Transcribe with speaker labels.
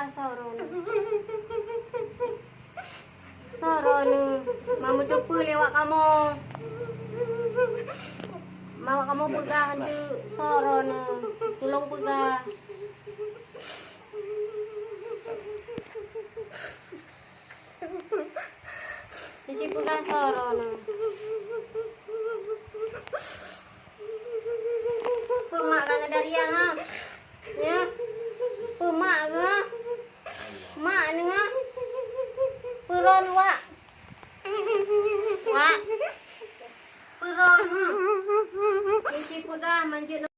Speaker 1: pegah soron. Soron, mama cupu lewat kamu. Mama kamu pegah tu soron, tolong pegah. Isi pegah soron. Pemak kan dari yang ha, ya. Pemak ke? Mak ni ngah. Peron wak. Wak. Peron ha. Isi pegah manjit.